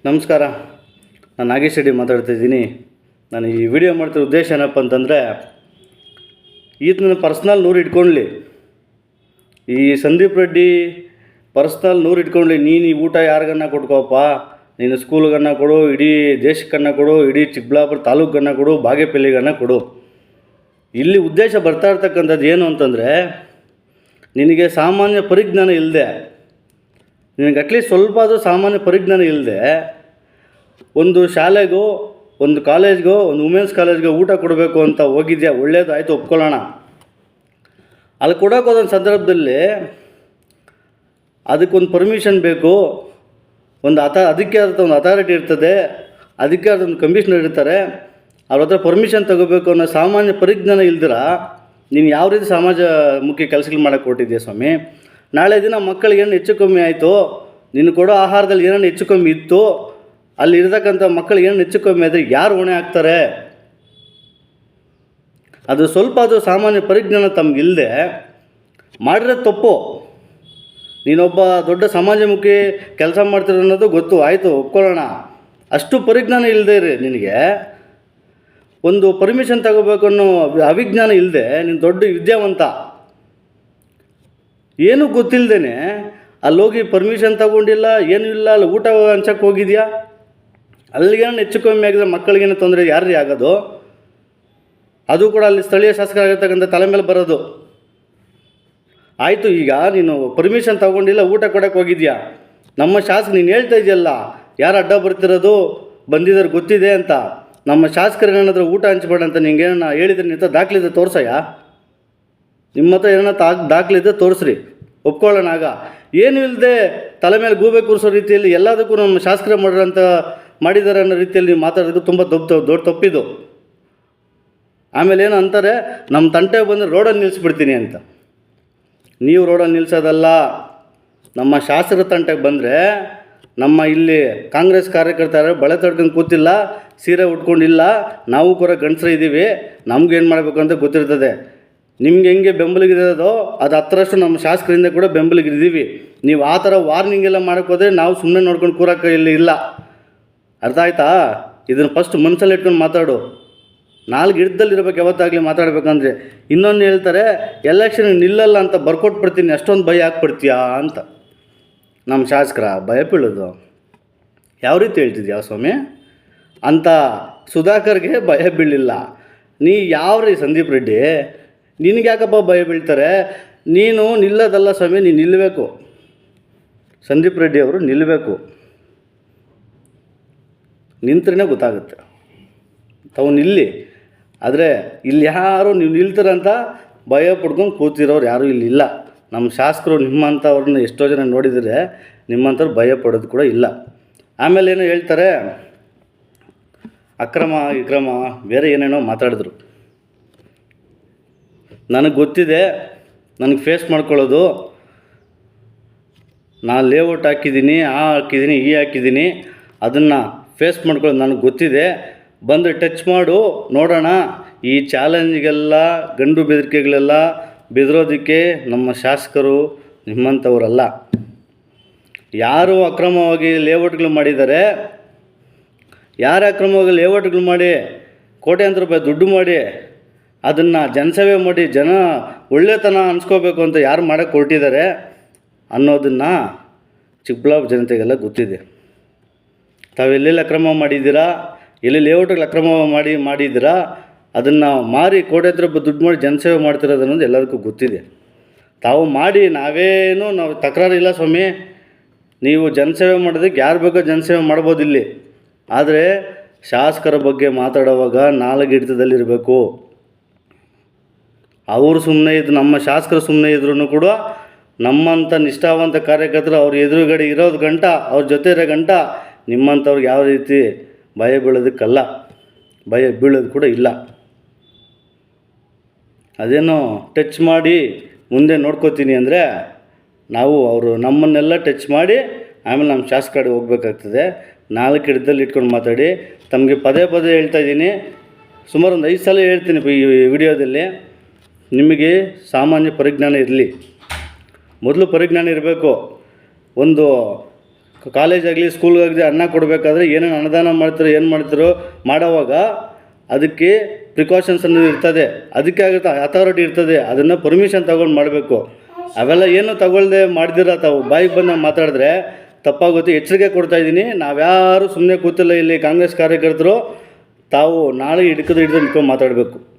ನಮಸ್ಕಾರ. ನಾನು ನಾಗೇಶ್ ರೆಡ್ಡಿ ಮಾತಾಡ್ತಾಯಿದ್ದೀನಿ. ನಾನು ಈ ವಿಡಿಯೋ ಮಾಡ್ತಿರೋ ಉದ್ದೇಶ ಏನಪ್ಪ ಅಂತಂದರೆ, ಈತನ ಪರ್ಸ್ನಲ್ 100 ಇಟ್ಕೊಳ್ಳಿ. ಈ ಸಂದೀಪ್ ರೆಡ್ಡಿ ಪರ್ಸ್ನಲ್ 100 ಇಟ್ಕೊಳ್ಳಿ. ನೀನು ಈ ಊಟ ಯಾರಿಗನ್ನ ಕೊಟ್ಕೋಪ್ಪ, ನೀನು ಸ್ಕೂಲ್ಗನ್ನ ಕೊಡು, ಇಡೀ ದೇಶಕ್ಕನ್ನ ಕೊಡು, ಇಡೀ ಚಿಕ್ಕಬಳ್ಳಾಪುರ ತಾಲೂಕನ್ನ ಕೊಡು, ಬಾಗೇಪಲ್ಲಿಗನ್ನ ಕೊಡು. ಇಲ್ಲಿ ಉದ್ದೇಶ ಬರ್ತಾ ಇರ್ತಕ್ಕಂಥದ್ದು ಏನು ಅಂತಂದರೆ, ನಿನಗೆ ಸಾಮಾನ್ಯ ಪರಿಜ್ಞಾನ ಇಲ್ಲದೆ, ನಿನಗೆ ಅಟ್ಲೀಸ್ಟ್ ಸ್ವಲ್ಪ ಆದರೂ ಸಾಮಾನ್ಯ ಪರಿಜ್ಞಾನ ಇಲ್ಲದೆ ಒಂದು ಶಾಲೆಗೋ, ಒಂದು ಕಾಲೇಜ್ಗೋ, ಒಂದು ವುಮೆನ್ಸ್ ಕಾಲೇಜ್ಗೋ ಊಟ ಕೊಡಬೇಕು ಅಂತ ಹೋಗಿದ್ಯಾ, ಒಳ್ಳೇದಾಯಿತು, ಒಪ್ಕೊಳ್ಳೋಣ. ಅಲ್ಲಿ ಕೊಡೋಕೆ ಹೋದ ಸಂದರ್ಭದಲ್ಲಿ ಅದಕ್ಕೊಂದು ಪರ್ಮಿಷನ್ ಬೇಕು, ಅದಕ್ಕೆ ಆದ ಒಂದು ಅಥಾರಿಟಿ ಇರ್ತದೆ, ಅದಕ್ಕೆ ಆದ ಒಂದು ಕಮಿಷನರ್ ಇರ್ತಾರೆ. ಅವ್ರ ಹತ್ರ ಪರ್ಮಿಷನ್ ತಗೋಬೇಕು ಅನ್ನೋ ಸಾಮಾನ್ಯ ಪರಿಜ್ಞಾನ ಇಲ್ದಿರ ನೀನು ಯಾವ ರೀತಿ ಸಮಾಜಮುಖಿ ಕೆಲಸಗಳು ಮಾಡೋಕ್ಕೆ ಕೊಟ್ಟಿದ್ದೀಯ ಸ್ವಾಮಿ? ನಾಳೆ ದಿನ ಮಕ್ಕಳಿಗೆ ಏನು ಹೆಚ್ಚು ಕಮ್ಮಿ ಆಯಿತು, ನೀನು ಕೊಡೋ ಆಹಾರದಲ್ಲಿ ಏನೇನು ಹೆಚ್ಚು ಕಮ್ಮಿ ಇತ್ತು, ಅಲ್ಲಿ ಇರತಕ್ಕಂಥ ಮಕ್ಕಳಿಗೆ ಏನು ಹೆಚ್ಚು ಕಮ್ಮಿ ಆದರೆ ಯಾರು ಹೊಣೆ ಆಗ್ತಾರೆ? ಅದು ಸ್ವಲ್ಪ ಅದು ಸಾಮಾನ್ಯ ಪರಿಜ್ಞಾನ ತಮಗಿಲ್ಲದೆ ಮಾಡಿರೋ ತಪ್ಪು. ನೀನೊಬ್ಬ ದೊಡ್ಡ ಸಮಾಜಮುಖಿ ಕೆಲಸ ಮಾಡ್ತಿರೋ ಅನ್ನೋದು ಗೊತ್ತು, ಆಯಿತು, ಒಪ್ಕೊಳ್ಳೋಣ. ಅಷ್ಟು ಪರಿಜ್ಞಾನ ಇಲ್ಲದೆ ಇರಿ, ನಿನಗೆ ಒಂದು ಪರ್ಮಿಷನ್ ತಗೋಬೇಕು ಅನ್ನೋ ಅವಿಜ್ಞಾನ ಇಲ್ಲದೆ ನೀನು ದೊಡ್ಡ ವಿದ್ಯಾವಂತ. ಏನೂ ಗೊತ್ತಿಲ್ಲದೇ ಅಲ್ಲೋಗಿ ಪರ್ಮಿಷನ್ ತಗೊಂಡಿಲ್ಲ, ಏನೂ ಇಲ್ಲ, ಅಲ್ಲಿ ಊಟ ಹಂಚಕ್ಕೆ ಹೋಗಿದ್ಯಾ, ಅಲ್ಲಿಗೇನು ಹೆಚ್ಚು ಕಮ್ಮಿ ಆಗಿದ್ರೆ ಮಕ್ಕಳಿಗೇನು ತೊಂದರೆ ಯಾರಿಗೆ ಆಗೋದು? ಅದು ಕೂಡ ಅಲ್ಲಿ ಸ್ಥಳೀಯ ಶಾಸಕರಾಗಿರ್ತಕ್ಕಂಥ ತಲೆ ಮೇಲೆ ಬರೋದು. ಆಯಿತು, ಈಗ ನೀನು ಪರ್ಮಿಷನ್ ತಗೊಂಡಿಲ್ಲ, ಊಟ ಕೊಡೋಕ್ಕೆ ಹೋಗಿದ್ಯಾ, ನಮ್ಮ ಶಾಸಕ ನೀನು ಹೇಳ್ತಾ ಇದೆಯಲ್ಲ, ಯಾರು ಅಡ್ಡ ಬರ್ತಿರೋದು ಬಂದಿದ್ದಾರೆ ಗೊತ್ತಿದೆ ಅಂತ, ನಮ್ಮ ಶಾಸಕರು ಏನಾದರೂ ಊಟ ಹಂಚ್ಬೇಡ ಅಂತ ನಿಂಗೇನ ಹೇಳಿದ್ರೆ ನಿಂತ ದಾಖಲಿದೆ ತೋರ್ಸಯ್ಯ. ನಿಮ್ಮ ಹತ್ರ ಏನೋ ದಾಖಲಿದೆ ತೋರಿಸ್ರಿ, ಒಪ್ಕೊಳ್ಳೋಣ. ಆಗ ಏನೂ ಇಲ್ಲದೆ ತಲೆ ಮೇಲೆ ಗೂಬೆ ಕೂರಿಸೋ ರೀತಿಯಲ್ಲಿ ಎಲ್ಲದಕ್ಕೂ ನಮ್ಮ ಶಾಸಕರೇ ಮಾಡಿದ್ದಾರೆ ಅನ್ನೋ ರೀತಿಯಲ್ಲಿ ನೀವು ಮಾತಾಡೋದಕ್ಕೆ ತುಂಬ ದೊಡ್ಡ ತಪ್ಪಿದು. ಆಮೇಲೆ ಏನು ಅಂತಾರೆ, ನಮ್ಮ ತಂಟೆ ಬಂದರೆ ರೋಡಲ್ಲಿ ನಿಲ್ಲಿಸ್ಬಿಡ್ತೀನಿ ಅಂತ. ನೀವು ರೋಡಲ್ಲಿ ನಿಲ್ಲಿಸೋದಲ್ಲ, ನಮ್ಮ ಶಾಸಕರ ತಂಟೆಗೆ ಬಂದರೆ, ನಮ್ಮ ಇಲ್ಲಿ ಕಾಂಗ್ರೆಸ್ ಕಾರ್ಯಕರ್ತರು ಬಳೆ ತಡ್ಕೊಂಡು ಕೂತಿಲ್ಲ, ಸೀರೆ ಉಟ್ಕೊಂಡಿಲ್ಲ, ನಾವು ಕೂಡ ಗಂಡಸರು ಇದ್ದೀವಿ, ನಮ್ಗೇನು ಮಾಡಬೇಕು ಅಂತ ಗೊತ್ತಿರ್ತದೆ. ನಿಮ್ಗೆ ಹೆಂಗೆ ಬೆಂಬಲಿಗಿರೋದೋ ಅದು 10ರಷ್ಟು ನಮ್ಮ ಶಾಸಕರಿಂದ ಕೂಡ ಬೆಂಬಲಿಗಿದ್ದೀವಿ. ನೀವು ಆ ಥರ ವಾರ್ನಿಂಗ್ ಎಲ್ಲ ಮಾಡೋಕ್ಕೋದ್ರೆ ನಾವು ಸುಮ್ಮನೆ ನೋಡ್ಕೊಂಡು ಕೂರಕ್ಕೆ ಇಲ್ಲ. ಅರ್ಥ ಆಯ್ತಾ? ಇದನ್ನು ಫಸ್ಟ್ ಮನಸ್ಸಲ್ಲಿ ಇಟ್ಕೊಂಡು ಮಾತಾಡು. ನಾಲ್ಕು ಹಿಡ್ದಲ್ಲಿರ್ಬೇಕು ಯಾವತ್ತಾಗಲಿ ಮಾತಾಡಬೇಕಂದ್ರೆ. ಇನ್ನೊಂದು ಹೇಳ್ತಾರೆ, ಎಲೆಕ್ಷನ್ ನಿಲ್ಲಲ್ಲ ಅಂತ ಬರ್ಕೊಟ್ಬಿಡ್ತೀನಿ, ಅಷ್ಟೊಂದು ಭಯ ಹಾಕ್ಬಿಡ್ತೀಯಾ ಅಂತ. ನಮ್ಮ ಶಾಸಕರ ಭಯ ಬೀಳೋದು ಯಾವ ರೀತಿ ಹೇಳ್ತಿದ್ಯಾ ಸ್ವಾಮಿ? ಅಂತ ಸುಧಾಕರ್ಗೆ ಭಯ ಬೀಳಿಲ್ಲ. ನೀ ಯಾವ ರೀ ಸಂದೀಪ್ ರೆಡ್ಡಿ, ನಿನಗೆ ಯಾಕಪ್ಪ ಭಯ ಬೀಳ್ತಾರೆ? ನೀನು ನಿಲ್ಲೋದಲ್ಲ ಸ್ವಾಮಿ, ನೀನು ನಿಲ್ಲಬೇಕು. ಸಂದೀಪ್ ರೆಡ್ಡಿ ಅವರು ನಿಲ್ಲಬೇಕು. ನಿಂತ್ರೇ ಗೊತ್ತಾಗುತ್ತೆ, ತಾವು ನಿಲ್ಲಿ. ಆದರೆ ಇಲ್ಲಿ ಯಾರು ನೀವು ನಿಲ್ತೀರಂತ ಭಯ ಪಡ್ಕೊಂಡು ಕೂತಿರೋರು ಯಾರೂ ಇಲ್ಲಿ ಇಲ್ಲ. ನಮ್ಮ ಶಾಸಕರು ನಿಮ್ಮಂಥವ್ರನ್ನ ಎಷ್ಟೋ ಜನ ನೋಡಿದರೆ ನಿಮ್ಮಂಥವ್ರು ಭಯ ಪಡೋದು ಕೂಡ ಇಲ್ಲ. ಆಮೇಲೆ ಏನೋ ಹೇಳ್ತಾರೆ, ವಿಕ್ರಮ ಬೇರೆ ಏನೇನೋ ಮಾತಾಡಿದ್ರು. ನನಗೆ ಗೊತ್ತಿದೆ, ನನಗೆ ಫೇಸ್ ಮಾಡ್ಕೊಳ್ಳೋದು, ನಾನು ಲೇಔಟ್ ಹಾಕಿದ್ದೀನಿ, ಹಾಕಿದ್ದೀನಿ, ಹಾಕಿದ್ದೀನಿ, ಅದನ್ನು ಫೇಸ್ ಮಾಡ್ಕೊಳ್ಳೋದು ನನಗೆ ಗೊತ್ತಿದೆ. ಬಂದರೆ ಟಚ್ ಮಾಡು ನೋಡೋಣ. ಈ ಚಾಲೆಂಜಿಗೆಲ್ಲ ಗಂಡು ಬೆದರಿಕೆಗಳೆಲ್ಲ ಬೆದರೋದಕ್ಕೆ ನಮ್ಮ ಶಾಸಕರು ನಿಮ್ಮಂಥವರಲ್ಲ. ಯಾರು ಅಕ್ರಮವಾಗಿ ಲೇಔಟ್ಗಳು ಮಾಡಿದ್ದಾರೆ, ಯಾರು ಅಕ್ರಮವಾಗಿ ಲೇಔಟ್ಗಳು ಮಾಡಿ ಕೋಟ್ಯಾಂತರ ರೂಪಾಯಿ ದುಡ್ಡು ಮಾಡಿ ಅದನ್ನು ಜನಸೇವೆ ಮಾಡಿ ಜನ ಒಳ್ಳೆತನ ಅನ್ಸ್ಕೋಬೇಕು ಅಂತ ಯಾರು ಮಾಡೋಕ್ಕೆ ಹೊರಟಿದ್ದಾರೆ ಅನ್ನೋದನ್ನು ಚಿಕ್ಕಬಳ್ಳಾಪುರ ಜನತೆಗೆಲ್ಲ ಗೊತ್ತಿದೆ. ತಾವೆಲ್ಲೆಲ್ಲಿ ಅಕ್ರಮ ಮಾಡಿದ್ದೀರಾ, ಎಲ್ಲಿ ಲೇಔಟ್ಗಳು ಅಕ್ರಮ ಮಾಡಿದ್ದೀರಾ, ಅದನ್ನು ಮಾರಿ ಕೋಟ್ಯಾಂತರ ರೂಪಾಯಿ ದುಡ್ಡು ಮಾಡಿ ಜನಸೇವೆ ಮಾಡ್ತಿರೋದು ಅನ್ನೋದು ಎಲ್ಲದಕ್ಕೂ ಗೊತ್ತಿದೆ. ತಾವು ಮಾಡಿ ನಾವು ತಕರಾರಿಲ್ಲ ಸ್ವಾಮಿ, ನೀವು ಜನಸೇವೆ ಮಾಡೋದಕ್ಕೆ ಯಾರು ಬೇಕೋ ಜನಸೇವೆ ಮಾಡ್ಬೋದು ಇಲ್ಲಿ. ಆದರೆ ಶಾಸಕರ ಬಗ್ಗೆ ಮಾತಾಡುವಾಗ ನಾಲ್ಕು ಹಿಡಿತದಲ್ಲಿರಬೇಕು. ಅವರು ಸುಮ್ಮನೆ ನಮ್ಮ ಶಾಸಕರು ಸುಮ್ಮನೆ ಇದ್ರೂ ಕೂಡ ನಮ್ಮಂಥ ನಿಷ್ಠಾವಂತ ಕಾರ್ಯಕರ್ತರು ಅವ್ರ ಎದುರುಗಡೆ ಇರೋದು ಗಂಟ, ಅವ್ರ ಜೊತೆ ಇರೋ ಗಂಟ ನಿಮ್ಮಂಥವ್ರಿಗೆ ಯಾವ ರೀತಿ ಭಯ ಬೀಳೋದಕ್ಕಲ್ಲ, ಭಯ ಬೀಳೋದು ಕೂಡ ಇಲ್ಲ. ಅದೇನೋ ಟಚ್ ಮಾಡಿ ಮುಂದೆ ನೋಡ್ಕೋತೀನಿ ಅಂದರೆ ಅವರು ನಮ್ಮನ್ನೆಲ್ಲ ಟಚ್ ಮಾಡಿ ಆಮೇಲೆ ನಮ್ಮ ಶಾಸಕರಿಗೆ ಹೋಗ್ಬೇಕಾಗ್ತದೆ. ನಾಲ್ಕು ಹಿಡ್ದಲ್ಲಿ ಇಟ್ಕೊಂಡು ಮಾತಾಡಿ. ತಮಗೆ ಪದೇ ಹೇಳ್ತಾ ಇದ್ದೀನಿ, ಸುಮಾರು ಒಂದು 5 ಸಲ ಹೇಳ್ತೀನಿ ಈ ವಿಡಿಯೋದಲ್ಲಿ. ನಿಮಗೆ ಸಾಮಾನ್ಯ ಪರಿಜ್ಞಾನ ಇರಲಿ. ಮೊದಲು ಪರಿಜ್ಞಾನ ಇರಬೇಕು. ಒಂದು ಕಾಲೇಜಾಗಲಿ ಸ್ಕೂಲ್ಗಾಗಲಿ ಅನ್ನ ಕೊಡಬೇಕಾದ್ರೆ ಏನೇನು ಅನುದಾನ ಮಾಡ್ತಿರೋ ಏನು ಮಾಡ್ತಿರೋ ಮಾಡೋವಾಗ ಅದಕ್ಕೆ ಪ್ರಿಕಾಷನ್ಸ್ ಅನ್ನೋದು ಇರ್ತದೆ, ಅದಕ್ಕೆ ಆಗುತ್ತೆ ಅಥಾರಿಟಿ ಇರ್ತದೆ, ಅದನ್ನು ಪರ್ಮಿಷನ್ ತೊಗೊಂಡು ಮಾಡಬೇಕು. ಅವೆಲ್ಲ ಏನು ತಗೊಳ್ದೆ ಮಾಡ್ದಿರ ತಾವು ಬಾಯಿಗೆ ಬಂದು ಮಾತಾಡಿದ್ರೆ ತಪ್ಪಾಗುತ್ತೆ. ಎಚ್ಚರಿಕೆ ಕೊಡ್ತಾಯಿದ್ದೀನಿ. ನಾವ್ಯಾರು ಸುಮ್ಮನೆ ಕೂತಿಲ್ಲ ಇಲ್ಲಿ ಕಾಂಗ್ರೆಸ್ ಕಾರ್ಯಕರ್ತರು. ತಾವು ನಾಳೆ ಹಿಡ್ಕೊಂಡು ಮಾತಾಡಬೇಕು.